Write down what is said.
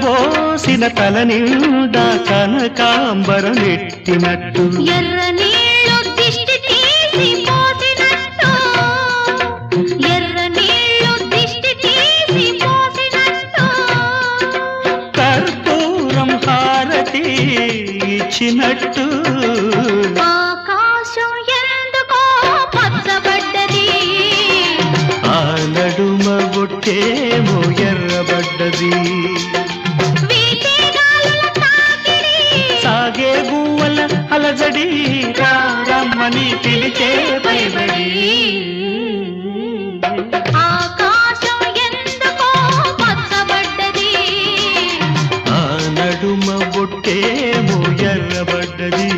విరబోసిన తల నిండా కనకాంబరమెట్టినట్టు ఎర్ర నీళ్ళు దిష్టి తీసి పోసినట్టు ఎర్ర నీళ్ళు దిష్టి తీసి పోసినట్టు కర్పూరం హారతి ఇచ్చినట్టు ఆకాశం ఎందుకో పచ్చబడ్డది ఆ నడుమ బొట్టేమో ఎర్రబడ్డది వీచే గాలుల తాకిడి సాగే గువ్వల అలజడి రమ్మని పిలిచే పైబడి